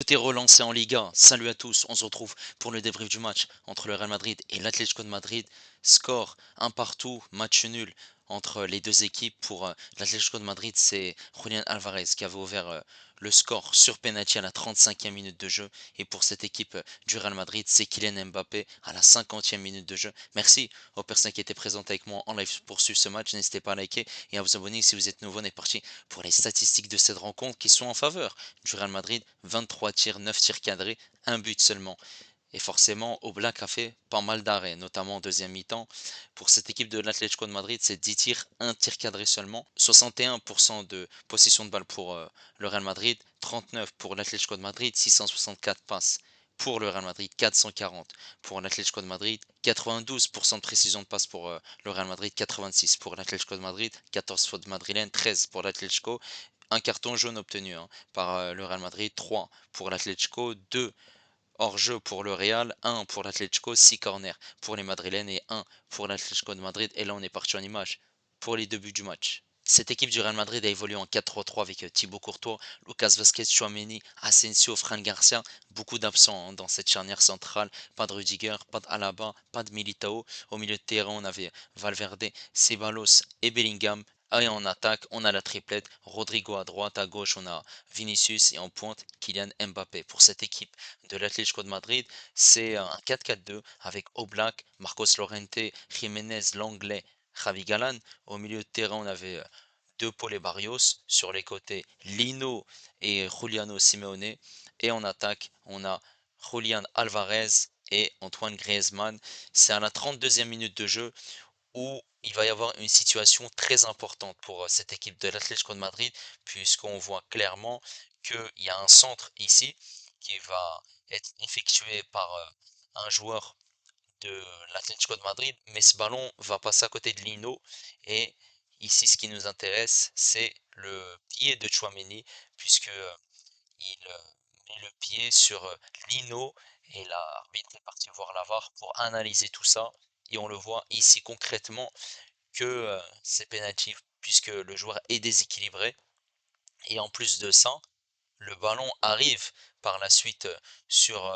Côté relancé en Liga, salut à tous, on se retrouve pour le débrief du match entre le Real Madrid et l'Atlético de Madrid. Score un partout, match nul entre les deux équipes. Pour l'Atlético de Madrid, c'est Julián Alvarez qui avait ouvert le score sur penalty à la 35e minute de jeu. Et pour cette équipe du Real Madrid, c'est Kylian Mbappé à la 50e minute de jeu. Merci aux personnes qui étaient présentes avec moi en live pour suivre ce match. N'hésitez pas à liker et à vous abonner si vous êtes nouveau. On est parti pour les statistiques de cette rencontre qui sont en faveur du Real Madrid, 23 tirs, 9 tirs cadrés, un but seulement. Et forcément, Oblak a fait pas mal d'arrêts, notamment en deuxième mi-temps. Pour cette équipe de l'Atlético de Madrid, c'est 10 tirs, un tir cadré seulement. 61% de possession de balle pour le Real Madrid, 39 pour l'Atlético de Madrid, 664 passes. Pour le Real Madrid, 440. Pour l'Atlético de Madrid, 92% de précision de passe pour le Real Madrid, 86 pour l'Atlético de Madrid, 14 fautes madrilènes, 13 pour l'Atlético, un carton jaune obtenu par le Real Madrid, 3 pour l'Atlético, 2 hors-jeu pour le Real, 1 pour l'Atlético, 6 corners pour les Madrilènes et 1 pour l'Atlético de Madrid. Et là, on est parti en image pour les deux buts du match. Cette équipe du Real Madrid a évolué en 4-3-3 avec Thibaut Courtois, Lucas Vazquez, Chouameni, Asensio, Fran Garcia. Beaucoup d'absents dans cette charnière centrale. Pas de Rudiger, pas d'Alaba, pas de Militao. Au milieu de terrain, on avait Valverde, Ceballos et Bellingham. Et en attaque, on a la triplette. Rodrigo à droite, à gauche, on a Vinicius et en pointe, Kylian Mbappé. Pour cette équipe de l'Atlético de Madrid, c'est un 4-4-2 avec Oblak, Marcos Llorente, Jiménez, Langlais, Javi Galan. Au milieu de terrain, on avait deux Paul et Barrios. Sur les côtés, Lino et Juliano Simeone. Et en attaque, on a Julian Alvarez et Antoine Griezmann. C'est à la 32e minute de jeu où il va y avoir une situation très importante pour cette équipe de l'Atlético de Madrid, puisqu'on voit clairement qu'il y a un centre ici qui va être effectué par un joueur de l'Atlético de Madrid, mais ce ballon va passer à côté de Lino. Et ici, ce qui nous intéresse, c'est le pied de Chouameni, puisque il met le pied sur Lino, et l'arbitre est parti voir la VAR pour analyser tout ça. Et on le voit ici concrètement que c'est penalty puisque le joueur est déséquilibré. Et en plus de ça, le ballon arrive par la suite sur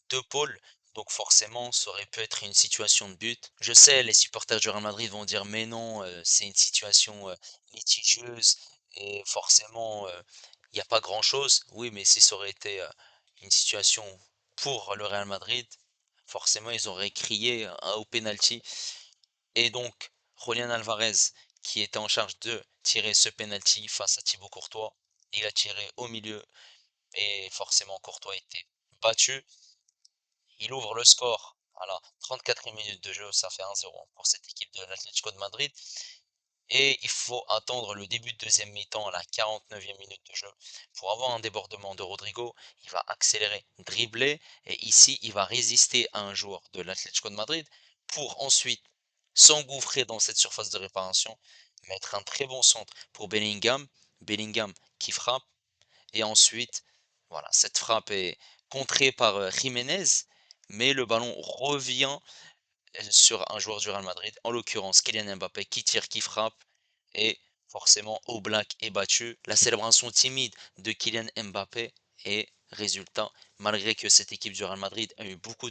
deux pôles. Donc forcément, ça aurait pu être une situation de but. Je sais, les supporters du Real Madrid vont dire mais non, c'est une situation litigieuse et forcément, il n'y a pas grand-chose. Oui, mais si ça aurait été une situation pour le Real Madrid, forcément, ils auraient crié au penalty. Et donc, Julián Alvarez, qui était en charge de tirer ce penalty face à Thibaut Courtois, il a tiré au milieu et forcément Courtois était battu. Il ouvre le score à la 34e minute de jeu, ça fait 1-0 pour cette équipe de l'Atlético de Madrid. Et il faut attendre le début de deuxième mi-temps à la 49e minute de jeu pour avoir un débordement de Rodrigo. Il va accélérer, dribbler et ici il va résister à un joueur de l'Atlético de Madrid pour ensuite s'engouffrer dans cette surface de réparation, mettre un très bon centre pour Bellingham. Bellingham qui frappe et ensuite, voilà, cette frappe est contrée par Jiménez, mais le ballon revient sur un joueur du Real Madrid, en l'occurrence Kylian Mbappé, qui tire, qui frappe, et forcément Oblak est battu. La célébration timide de Kylian Mbappé et résultat, malgré que cette équipe du Real Madrid a eu beaucoup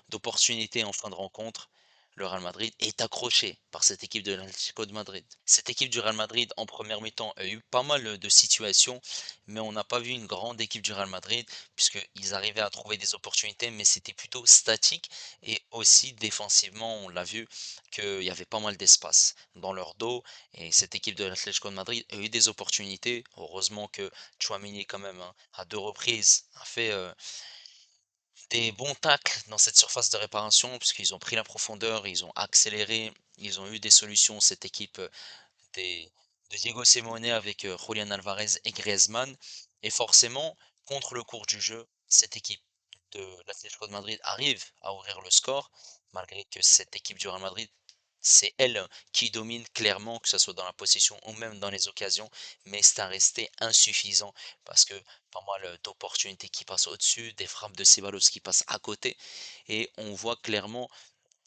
d'opportunités en fin de rencontre, le Real Madrid est accroché par cette équipe de l'Atlético de Madrid. Cette équipe du Real Madrid en première mi-temps a eu pas mal de situations, mais on n'a pas vu une grande équipe du Real Madrid puisqu'ils arrivaient à trouver des opportunités, mais c'était plutôt statique et aussi défensivement, on l'a vu qu'il y avait pas mal d'espace dans leur dos et cette équipe de l'Atlético de Madrid a eu des opportunités. Heureusement que Chouamini quand même hein, à deux reprises a fait des bons tacles dans cette surface de réparation puisqu'ils ont pris la profondeur, ils ont accéléré, ils ont eu des solutions, cette équipe des, de Diego Simeone avec Julian Alvarez et Griezmann. Et forcément, contre le cours du jeu, cette équipe de l'Atlético de Madrid arrive à ouvrir le score, malgré que cette équipe du Real Madrid c'est elle qui domine clairement, que ce soit dans la possession ou même dans les occasions, mais c'est à rester insuffisant parce que pas mal d'opportunités qui passent au-dessus, des frappes de Ceballos qui passent à côté, et on voit clairement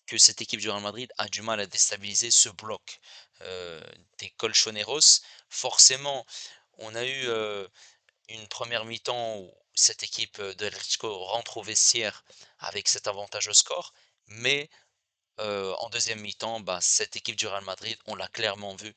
que cette équipe du Real Madrid a du mal à déstabiliser ce bloc euh, des Colchoneros. Forcément, on a eu une première mi-temps où cette équipe, de l'Atlético rentre au vestiaire avec cet avantage au score, mais en deuxième mi-temps, bah, cette équipe du Real Madrid, on l'a clairement vu,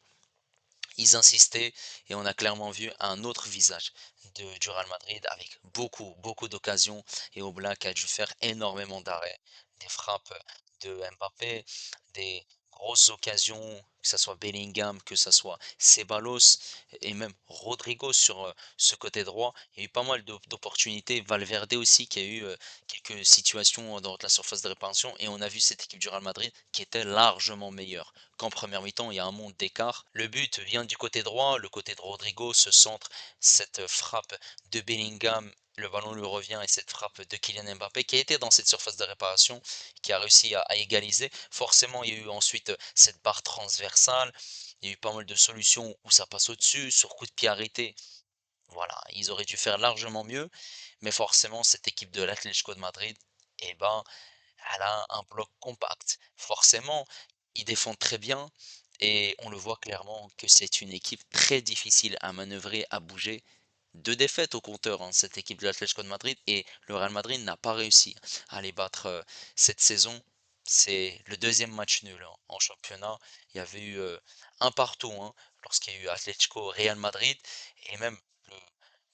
ils insistaient et on a clairement vu un autre visage du Real Madrid avec beaucoup, beaucoup d'occasions et Oblak a dû faire énormément d'arrêts, des frappes de Mbappé, des grosses occasions, que ce soit Bellingham, que ce soit Ceballos et même Rodrigo sur ce côté droit. Il y a eu pas mal d'opportunités. Valverde aussi qui a eu quelques situations dans la surface de réparation et on a vu cette équipe du Real Madrid qui était largement meilleure qu'en première mi-temps, il y a un monde d'écart. Le but vient du côté droit, le côté de Rodrigo, ce centre, cette frappe de Bellingham, le ballon lui revient et cette frappe de Kylian Mbappé qui a été dans cette surface de réparation, qui a réussi à égaliser. Forcément, il y a eu ensuite cette barre transversale, il y a eu pas mal de solutions où ça passe au-dessus, sur coup de pied arrêté. Voilà, ils auraient dû faire largement mieux, mais forcément, cette équipe de l'Atlético de Madrid, eh ben, elle a un bloc compact. Forcément, ils défendent très bien et on le voit clairement que c'est une équipe très difficile à manœuvrer, à bouger. 2 défaites au compteur, hein, cette équipe de l'Atlético de Madrid et le Real Madrid n'a pas réussi à les battre, cette saison. C'est le deuxième match nul, hein, en championnat. Il y avait eu, un partout, hein, lorsqu'il y a eu Atlético Real Madrid et même le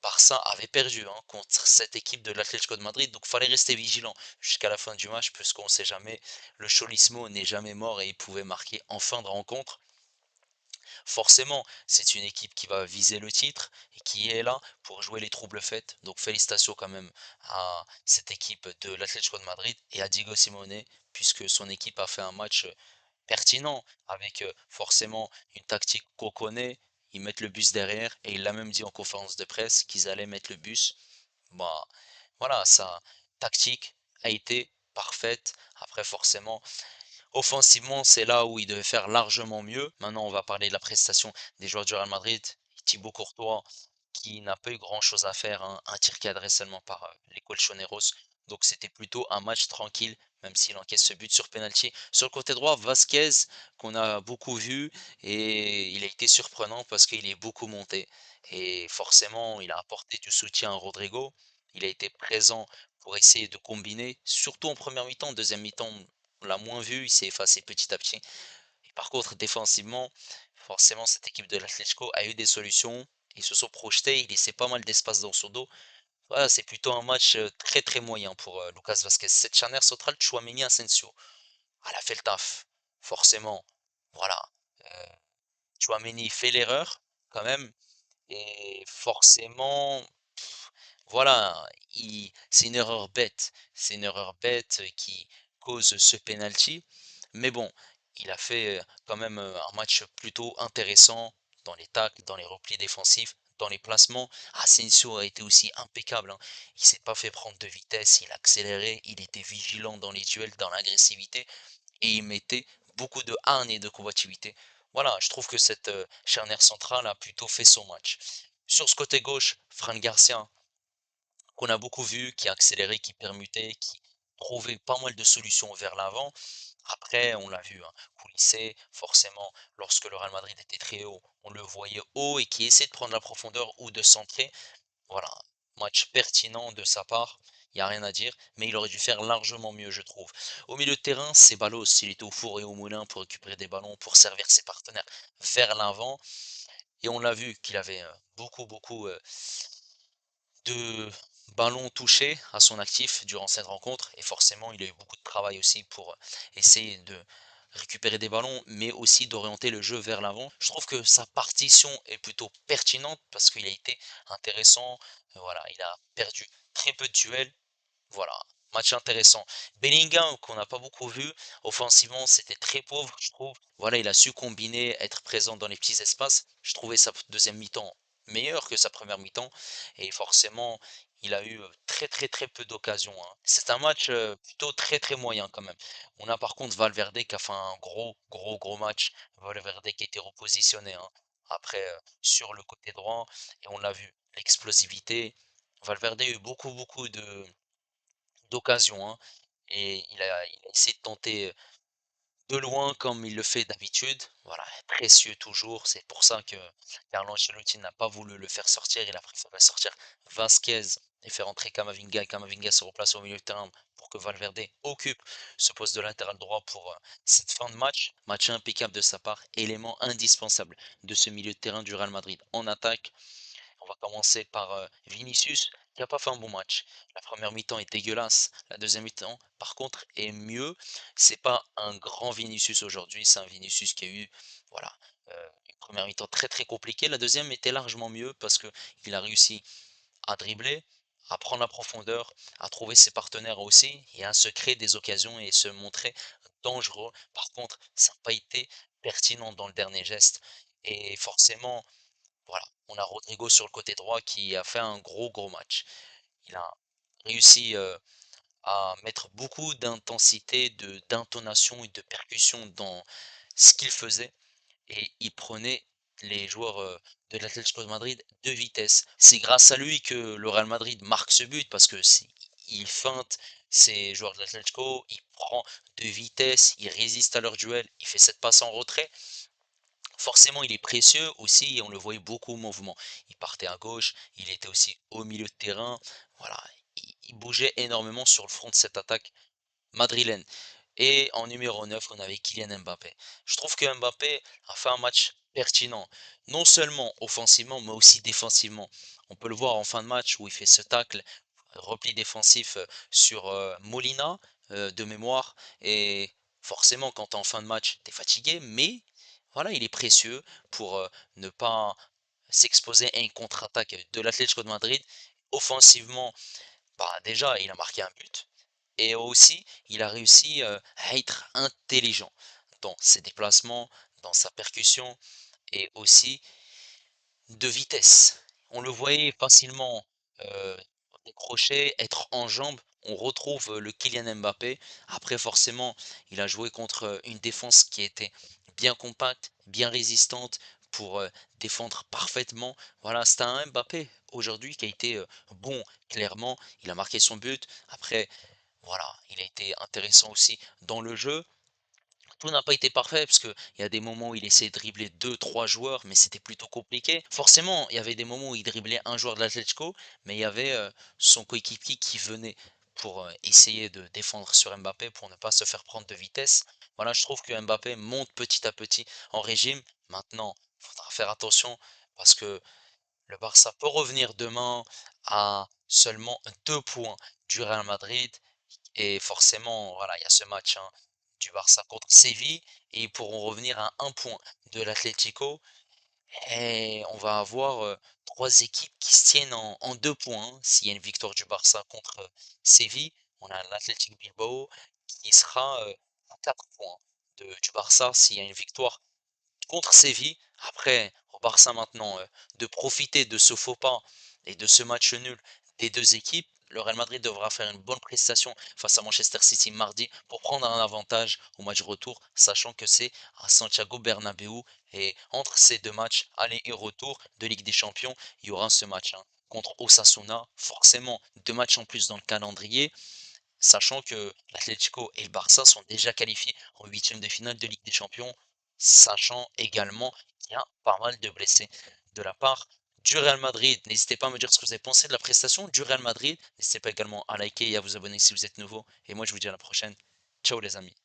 Barça avait perdu, hein, contre cette équipe de l'Atlético de Madrid, donc fallait rester vigilant jusqu'à la fin du match puisqu'on ne sait jamais, le Cholismo n'est jamais mort et il pouvait marquer en fin de rencontre. Forcément, c'est une équipe qui va viser le titre et qui est là pour jouer les troubles faites. Donc félicitations quand même à cette équipe de l'Atlético de Madrid et à Diego Simeone, puisque son équipe a fait un match pertinent avec forcément une tactique qu'on connaît. Ils mettent le bus derrière et il l'a même dit en conférence de presse qu'ils allaient mettre le bus. Bah voilà, sa tactique a été parfaite. Après, forcément, offensivement, c'est là où il devait faire largement mieux. Maintenant, on va parler de la prestation des joueurs du Real Madrid. Thibaut Courtois, qui n'a pas eu grand-chose à faire, hein, un tir cadré seulement par les Colchoneros. Donc c'était plutôt un match tranquille, même s'il encaisse ce but sur penalty. Sur le côté droit, Vasquez, qu'on a beaucoup vu, et il a été surprenant parce qu'il est beaucoup monté. Et forcément, il a apporté du soutien à Rodrigo. Il a été présent pour essayer de combiner, surtout en première mi-temps. Deuxième mi-temps, on l'a moins vu, il s'est effacé petit à petit. Et par contre, défensivement, forcément, cette équipe de l'Atlético a eu des solutions. Ils se sont projetés, il laissait pas mal d'espace dans son dos. Voilà, c'est plutôt un match très très moyen pour Lucas Vasquez. Cette charnière centrale, Chouameni Asensio, elle a fait le taf, forcément. Voilà. Euh, Chouameni fait l'erreur, quand même, et forcément, voilà, c'est une erreur bête. C'est une erreur bête qui cause ce penalty. Mais bon, il a fait quand même un match plutôt intéressant dans les tacles, dans les replis défensifs, dans les placements. Asensio a été aussi impeccable, hein. Il s'est pas fait prendre de vitesse, il a accéléré, il était vigilant dans les duels, dans l'agressivité et il mettait beaucoup de hargne et de combativité. Voilà, je trouve que cette charnière centrale a plutôt fait son match. Sur ce côté gauche, Fran Garcia, qu'on a beaucoup vu, qui accélérait, qui permutait, qui trouvait pas mal de solutions vers l'avant. Après, on l'a vu, hein, coulisser, forcément, lorsque le Real Madrid était très haut, on le voyait haut et qui essayait de prendre la profondeur ou de centrer. Voilà, match pertinent de sa part, il n'y a rien à dire, mais il aurait dû faire largement mieux, je trouve. Au milieu de terrain, Ceballos, il était au four et au moulin pour récupérer des ballons, pour servir ses partenaires vers l'avant. Et on l'a vu qu'il avait beaucoup, beaucoup de ballons touchés à son actif durant cette rencontre et forcément il a eu beaucoup de travail aussi pour essayer de récupérer des ballons mais aussi d'orienter le jeu vers l'avant. Je trouve que sa partition est plutôt pertinente parce qu'il a été intéressant, voilà, il a perdu très peu de duels, voilà, match intéressant. Bellingham, qu'on n'a pas beaucoup vu, offensivement, c'était très pauvre, je trouve. Voilà, il a su combiner, être présent dans les petits espaces. Je trouvais sa deuxième mi-temps meilleure que sa première mi-temps. Et forcément, il a eu très très très peu d'occasions, hein. C'est un match plutôt très très moyen quand même. On a par contre Valverde qui a fait un gros gros gros match. Valverde qui a été repositionné, hein, après sur le côté droit. Et on l'a vu, l'explosivité. Valverde a eu beaucoup beaucoup de d'occasion, hein, et il a essayé de tenter, de loin comme il le fait d'habitude. Voilà, précieux toujours. C'est pour ça que Carlo Ancelotti n'a pas voulu le faire sortir. Il a préféré sortir Vasquez et faire entrer Camavinga. Et Camavinga se replace au milieu de terrain pour que Valverde occupe ce poste de latéral droit pour cette fin de match. Match impeccable de sa part, élément indispensable de ce milieu de terrain du Real Madrid en attaque. On va commencer par Vinicius, qui n'a pas fait un bon match. La première mi-temps est dégueulasse. La deuxième mi-temps, par contre, est mieux. C'est pas un grand Vinicius aujourd'hui. C'est un Vinicius qui a eu, voilà, une première mi-temps très très compliquée. La deuxième était largement mieux parce que il a réussi à dribbler, à prendre la profondeur, à trouver ses partenaires aussi et à se créer des occasions et se montrer dangereux. Par contre, ça n'a pas été pertinent dans le dernier geste. Et forcément, voilà, on a Rodrigo sur le côté droit qui a fait un gros match. Il a réussi à mettre beaucoup d'intensité, d'intonation et de percussion dans ce qu'il faisait et il prenait les joueurs de l'Atlético de Madrid de vitesse. C'est grâce à lui que le Real Madrid marque ce but parce que il feinte ces joueurs de l'Atlético, il prend de vitesse, il résiste à leur duel, il fait cette passe en retrait. Forcément, il est précieux aussi et on le voyait beaucoup au mouvement. Il partait à gauche, il était aussi au milieu de terrain. Voilà, il bougeait énormément sur le front de cette attaque madrilène. Et en numéro 9, on avait Kylian Mbappé. Je trouve que Mbappé a fait un match pertinent, non seulement offensivement, mais aussi défensivement. On peut le voir en fin de match où il fait ce tacle, repli défensif sur Molina de mémoire. Et forcément, quand tu es en fin de match, tu es fatigué, mais voilà, il est précieux pour ne pas s'exposer à une contre-attaque de l'Atlético de Madrid. Offensivement, bah, déjà, il a marqué un but. Et aussi, il a réussi à être intelligent dans ses déplacements, dans sa percussion et aussi de vitesse. On le voyait facilement euh, décrocher, être en jambes. On retrouve le Kylian Mbappé. Après, forcément, il a joué contre une défense qui était bien compacte, bien résistante pour défendre parfaitement. Voilà, c'était un Mbappé aujourd'hui qui a été bon, clairement. Il a marqué son but. Après, voilà, il a été intéressant aussi dans le jeu. Tout n'a pas été parfait parce qu'il y a des moments où il essayait de dribbler deux, trois joueurs, mais c'était plutôt compliqué. Forcément, il y avait des moments où il driblait un joueur de l'Atlético, mais il y avait son coéquipier qui venait pour essayer de défendre sur Mbappé pour ne pas se faire prendre de vitesse. Voilà, je trouve que Mbappé monte petit à petit en régime. Maintenant, il faudra faire attention parce que le Barça peut revenir demain à seulement 2 points du Real Madrid et forcément, voilà, il y a ce match hein, du Barça contre Séville et ils pourront revenir à un point de l'Atlético. Et on va avoir trois équipes qui se tiennent en 2 points. Hein. S'il y a une victoire du Barça contre Séville, on a l'Athletic Bilbao qui sera à 4 points du Barça s'il y a une victoire contre Séville. Après, au Barça maintenant, de profiter de ce faux pas et de ce match nul des deux équipes. Le Real Madrid devra faire une bonne prestation face à Manchester City mardi pour prendre un avantage au match retour, sachant que c'est à Santiago Bernabéu. Et entre ces deux matchs, aller et retour de Ligue des Champions, il y aura ce match hein, contre Osasuna. Forcément, 2 matchs en plus dans le calendrier, sachant que l'Atlético et le Barça sont déjà qualifiés en huitième de finale de Ligue des Champions, sachant également qu'il y a pas mal de blessés de la part du Real Madrid. N'hésitez pas à me dire ce que vous avez pensé de la prestation du Real Madrid. N'hésitez pas également à liker et à vous abonner si vous êtes nouveau. Et moi, je vous dis à la prochaine. Ciao les amis.